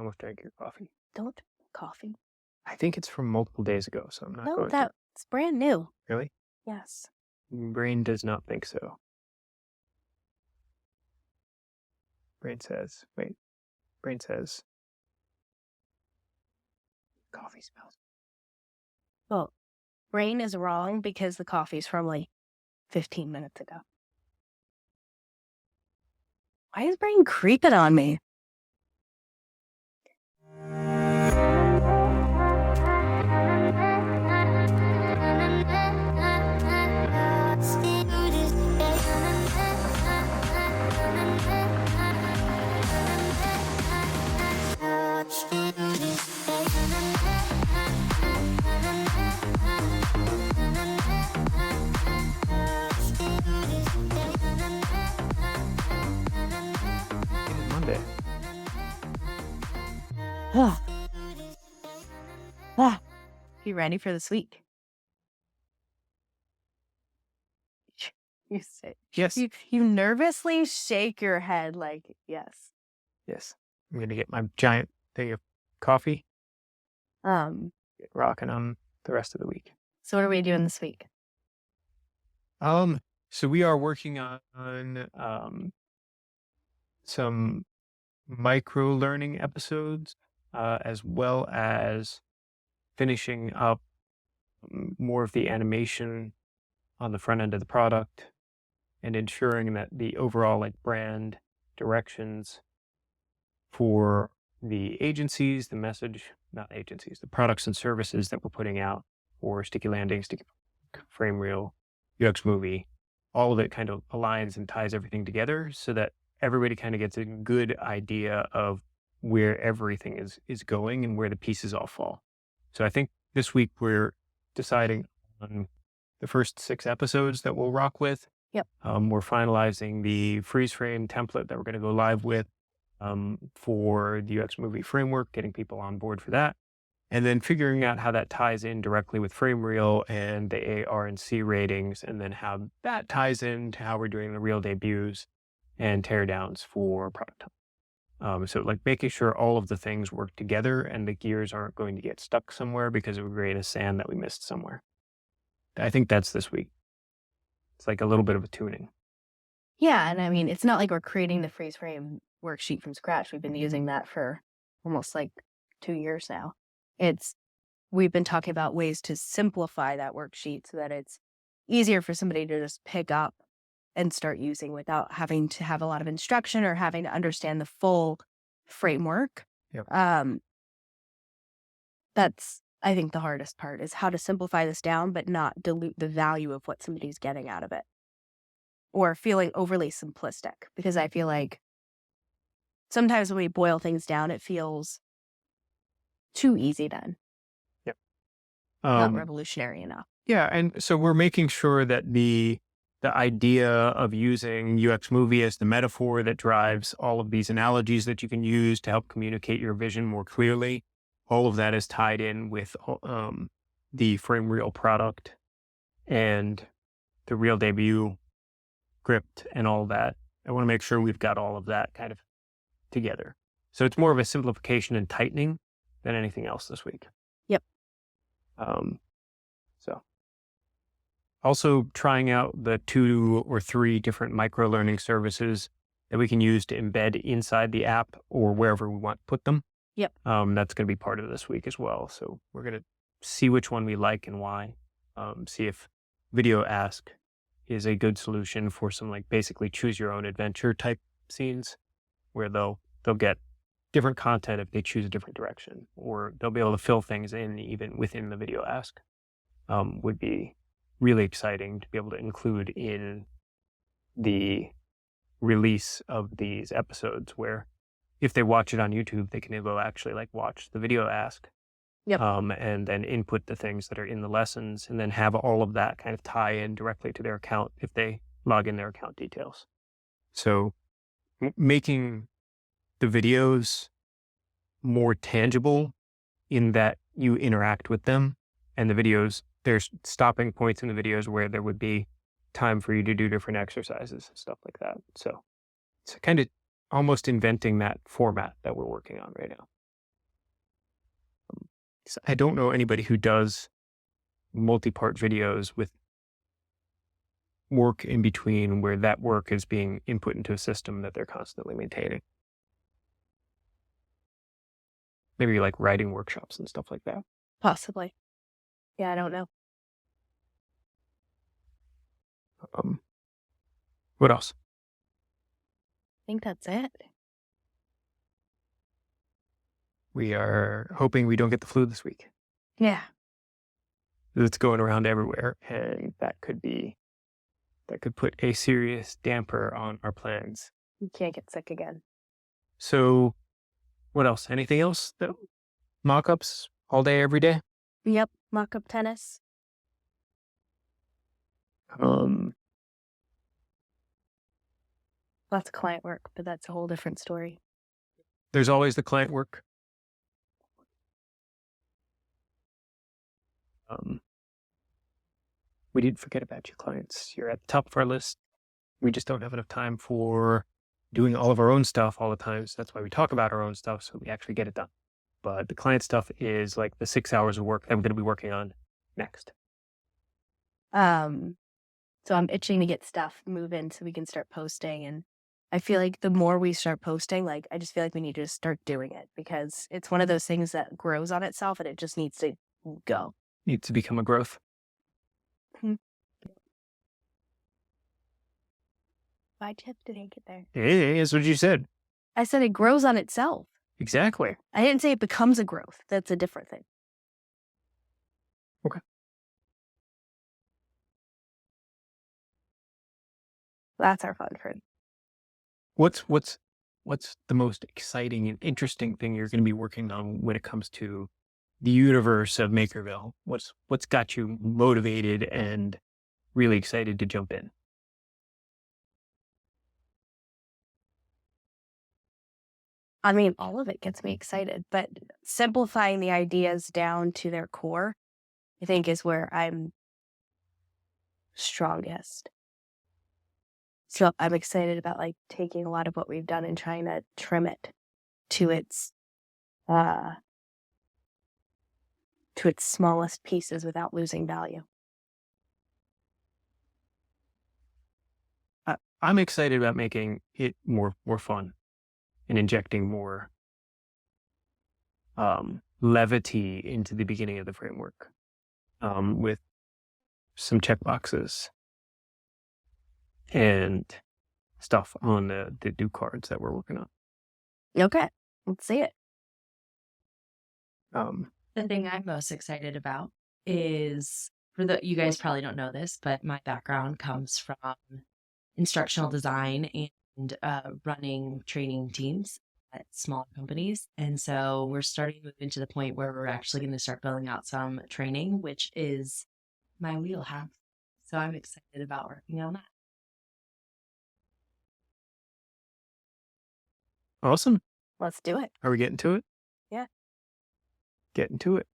almost drank your coffee. Don't coffee. I think it's from multiple days ago, so I'm not No, going to. that's brand new. Really? Yes. Brain does not think so. Brain says, coffee smells. Well, brain is wrong because the coffee's from like 15 minutes ago. Why is brain creeping on me? Monday. You ready for this week? You say Yes. You nervously shake your head like yes. Yes. I'm going to get my giant thing of coffee. Get rocking on the rest of the week. So what are we doing this week? So we are working on some micro learning episodes, as well as finishing up more of the animation on the front end of the product and ensuring that the overall like brand directions for the agencies, the products and services that we're putting out for Sticky Landing, Sticky Frame Reel, ux.movie, all of it kind of aligns and ties everything together so that everybody kind of gets a good idea of where everything is going and where the pieces all fall. So I think this week we're deciding on the first 6 episodes that we'll rock with. Yep. We're finalizing the freeze frame template that we're going to go live with for the ux.movie framework, getting people on board for that, and then figuring out how that ties in directly with Frame Reel and the A, R, and C ratings, and then how that ties into how we're doing the reel debuts and teardowns for product. So like making sure all of the things work together and the gears aren't going to get stuck somewhere because of a grain of sand that we missed somewhere. I think that's this week. It's like a little bit of a tuning. Yeah, and I mean, it's not like we're creating the freeze frame worksheet from scratch. We've been using that for almost like 2 years now. We've been talking about ways to simplify that worksheet so that it's easier for somebody to just pick up and start using without having to have a lot of instruction or having to understand the full framework. Yep. That's, I think, the hardest part is how to simplify this down, but not dilute the value of what somebody's getting out of it or feeling overly simplistic, because I feel like sometimes when we boil things down, it feels too easy then. Yep. Not revolutionary enough. Yeah. And so we're making sure that the idea of using ux.movie as the metaphor that drives all of these analogies that you can use to help communicate your vision more clearly, all of that is tied in with the Frame Reel product and the Reel debut script and all that. I want to make sure we've got all of that kind of together. So it's more of a simplification and tightening than anything else this week. Yep. So also trying out the 2 or 3 different micro learning services that we can use to embed inside the app or wherever we want to put them. Yep. That's going to be part of this week as well. So we're going to see which one we like and why. See if Video Ask is a good solution for some like basically choose your own adventure type scenes where they'll get different content if they choose a different direction, or they'll be able to fill things in even within the Video Ask. Would be really exciting to be able to include in the release of these episodes where if they watch it on YouTube, they can go actually like watch the Video Ask. Yep. And then input the things that are in the lessons and then have all of that kind of tie in directly to their account if they log in their account details. So making the videos more tangible in that you interact with them, and the videos, there's stopping points in the videos where there would be time for you to do different exercises and stuff like that. So it's kind of almost inventing that format that we're working on right now. I don't know anybody who does multi-part videos with work in between where that work is being input into a system that they're constantly maintaining. Maybe like writing workshops and stuff like that. Possibly. Yeah, I don't know. What else? I think that's it. We are hoping we don't get the flu this week. Yeah. It's going around everywhere, and that could put a serious damper on our plans. You can't get sick again. So, what else? Anything else though? Mock-ups all day, every day? Yep. Mock-up tennis. Lots of client work, but that's a whole different story. There's always the client work. We didn't forget about you, clients. You're at the top of our list. We just don't have enough time for doing all of our own stuff all the time. So that's why we talk about our own stuff, so we actually get it done. But the client stuff is like the 6 hours of work that we're going to be working on next. So I'm itching to get stuff moving so we can start posting. And I feel like the more we start posting, like I just feel like we need to just start doing it, because it's one of those things that grows on itself and it just needs to go. Needs to become a growth. Why'd you have to take it there? Hey, that's what you said. I said it grows on itself. Exactly. I didn't say it becomes a growth. That's a different thing. Okay. That's our fun friend. What's the most exciting and interesting thing you're going to be working on when it comes to the universe of Makerville? What's got you motivated and really excited to jump in? I mean, all of it gets me excited, but simplifying the ideas down to their core, I think, is where I'm strongest. So I'm excited about like taking a lot of what we've done and trying to trim it to its smallest pieces without losing value. I'm excited about making it more fun and injecting more levity into the beginning of the framework with some checkboxes and stuff on the do cards that we're working on. Okay, let's see it. The thing I'm most excited about is, you guys probably don't know this, but my background comes from instructional design and running training teams at small companies. And so we're starting to move into the point where we're actually going to start building out some training, which is my wheelhouse. So I'm excited about working on that. Awesome. Let's do it. Are we getting to it? Yeah. Getting to it.